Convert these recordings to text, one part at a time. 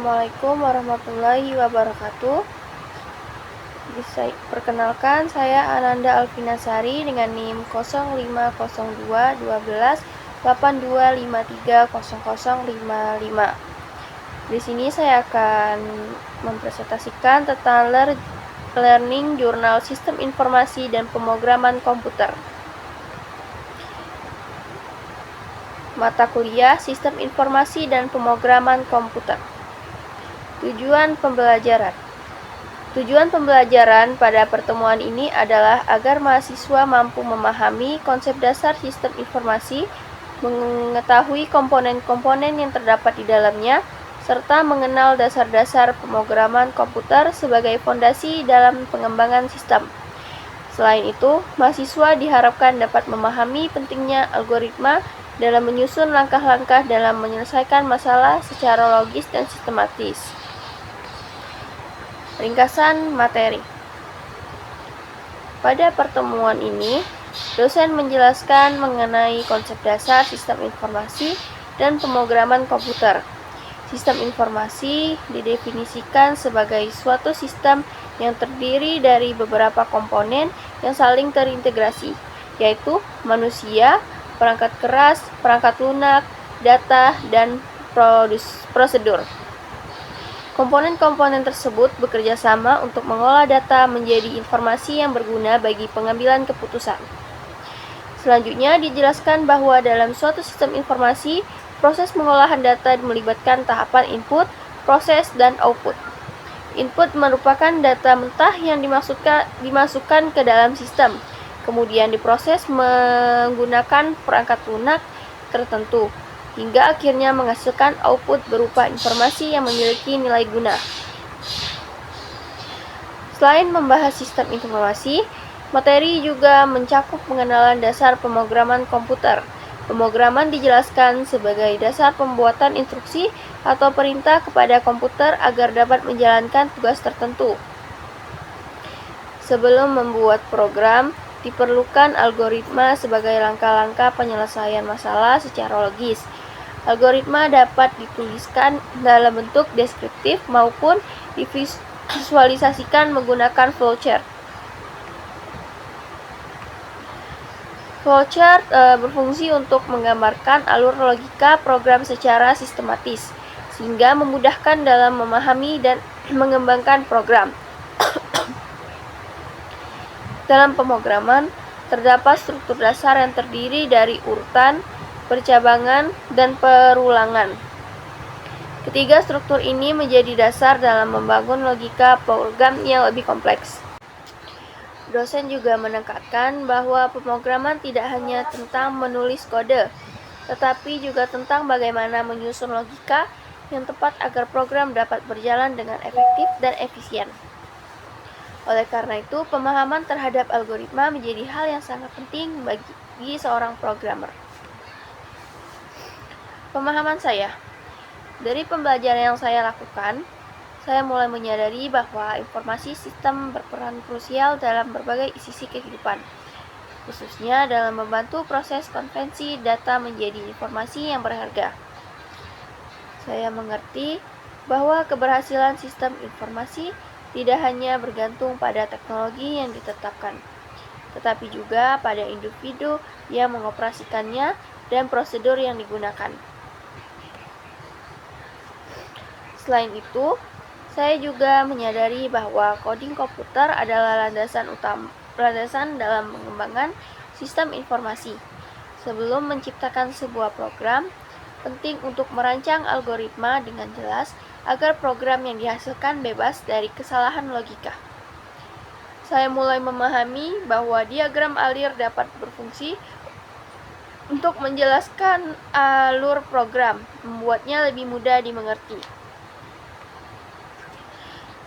Assalamualaikum warahmatullahi wabarakatuh. Perkenalkan, saya Ananda Alvinasari dengan NIM 05021282530055. Di sini saya akan mempresentasikan tentang Learning Jurnal Sistem Informasi dan Pemrograman Komputer. Mata kuliah Sistem Informasi dan Pemrograman Komputer. Tujuan pembelajaran. Tujuan pembelajaran pada pertemuan ini adalah agar mahasiswa mampu memahami konsep dasar sistem informasi, mengetahui komponen-komponen yang terdapat di dalamnya, serta mengenal dasar-dasar pemrograman komputer sebagai fondasi dalam pengembangan sistem. Selain itu, mahasiswa diharapkan dapat memahami pentingnya algoritma dalam menyusun langkah-langkah dalam menyelesaikan masalah secara logis dan sistematis. Ringkasan materi. Pada pertemuan ini, dosen menjelaskan mengenai konsep dasar sistem informasi dan pemrograman komputer. Sistem informasi didefinisikan sebagai suatu sistem yang terdiri dari beberapa komponen yang saling terintegrasi, yaitu manusia, perangkat keras, perangkat lunak, data, dan prosedur. Komponen-komponen tersebut bekerja sama untuk mengolah data menjadi informasi yang berguna bagi pengambilan keputusan. Selanjutnya dijelaskan bahwa dalam suatu sistem informasi, proses pengolahan data melibatkan tahapan input, proses, dan output. Input merupakan data mentah yang dimasukkan ke dalam sistem, kemudian diproses menggunakan perangkat lunak tertentu, hingga akhirnya menghasilkan output berupa informasi yang memiliki nilai guna. Selain membahas sistem informasi, materi juga mencakup pengenalan dasar pemrograman komputer. Pemrograman dijelaskan sebagai dasar pembuatan instruksi atau perintah kepada komputer agar dapat menjalankan tugas tertentu. Sebelum membuat program, diperlukan algoritma sebagai langkah-langkah penyelesaian masalah secara logis. Algoritma dapat dituliskan dalam bentuk deskriptif maupun divisualisasikan menggunakan flowchart. Flowchart berfungsi untuk menggambarkan alur logika program secara sistematis, sehingga memudahkan dalam memahami dan mengembangkan program. Dalam pemrograman, terdapat struktur dasar yang terdiri dari urutan, percabangan, dan perulangan. Ketiga struktur ini menjadi dasar dalam membangun logika program yang lebih kompleks. Dosen juga menekankan bahwa pemrograman tidak hanya tentang menulis kode, tetapi juga tentang bagaimana menyusun logika yang tepat agar program dapat berjalan dengan efektif dan efisien. Oleh karena itu, pemahaman terhadap algoritma menjadi hal yang sangat penting bagi seorang programmer. Pemahaman saya. Dari pembelajaran yang saya lakukan, saya mulai menyadari bahwa informasi sistem berperan krusial dalam berbagai sisi kehidupan, khususnya dalam membantu proses konversi data menjadi informasi yang berharga. Saya mengerti bahwa keberhasilan sistem informasi tidak hanya bergantung pada teknologi yang ditetapkan, tetapi juga pada individu yang mengoperasikannya dan prosedur yang digunakan. Selain itu, saya juga menyadari bahwa coding komputer adalah landasan dalam pengembangan sistem informasi. Sebelum menciptakan sebuah program, penting untuk merancang algoritma dengan jelas agar program yang dihasilkan bebas dari kesalahan logika. Saya mulai memahami bahwa diagram alir dapat berfungsi untuk menjelaskan alur program, membuatnya lebih mudah dimengerti.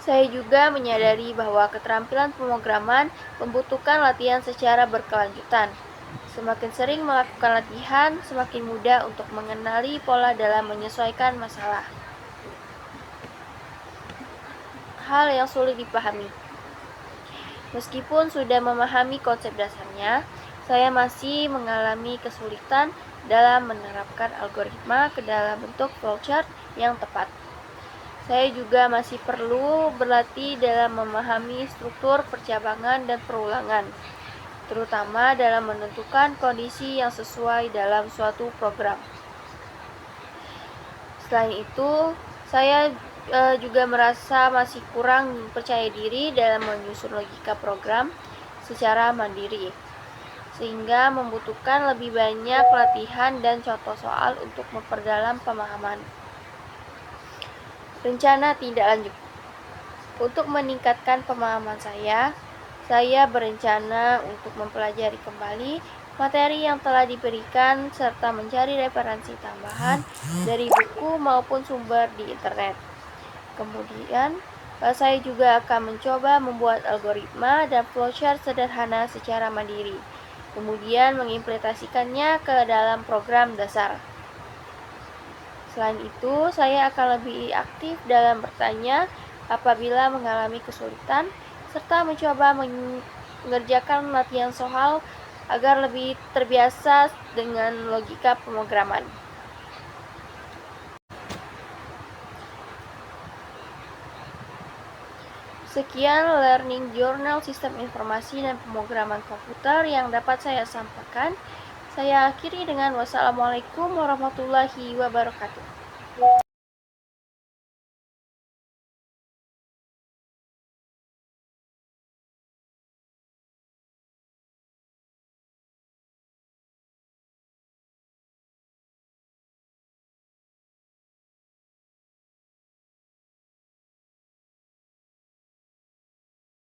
Saya juga menyadari bahwa keterampilan pemrograman membutuhkan latihan secara berkelanjutan. Semakin sering melakukan latihan, semakin mudah untuk mengenali pola dalam menyesuaikan masalah. Hal yang sulit dipahami. Meskipun sudah memahami konsep dasarnya, saya masih mengalami kesulitan dalam menerapkan algoritma ke dalam bentuk flowchart yang tepat. Saya juga masih perlu berlatih dalam memahami struktur percabangan dan perulangan, terutama dalam menentukan kondisi yang sesuai dalam suatu program. Selain itu, saya juga merasa masih kurang percaya diri dalam menyusun logika program secara mandiri, sehingga membutuhkan lebih banyak latihan dan contoh soal untuk memperdalam pemahaman. Rencana tindak lanjut. Untuk meningkatkan pemahaman saya berencana untuk mempelajari kembali materi yang telah diberikan serta mencari referensi tambahan dari buku maupun sumber di internet. Kemudian, saya juga akan mencoba membuat algoritma dan flowchart sederhana secara mandiri, kemudian mengimplementasikannya ke dalam program dasar. Selain itu, saya akan lebih aktif dalam bertanya apabila mengalami kesulitan, serta mencoba mengerjakan latihan soal agar lebih terbiasa dengan logika pemrograman. Sekian Learning Journal Sistem Informasi dan Pemrograman Komputer yang dapat saya sampaikan. Saya akhiri dengan wassalamualaikum warahmatullahi wabarakatuh.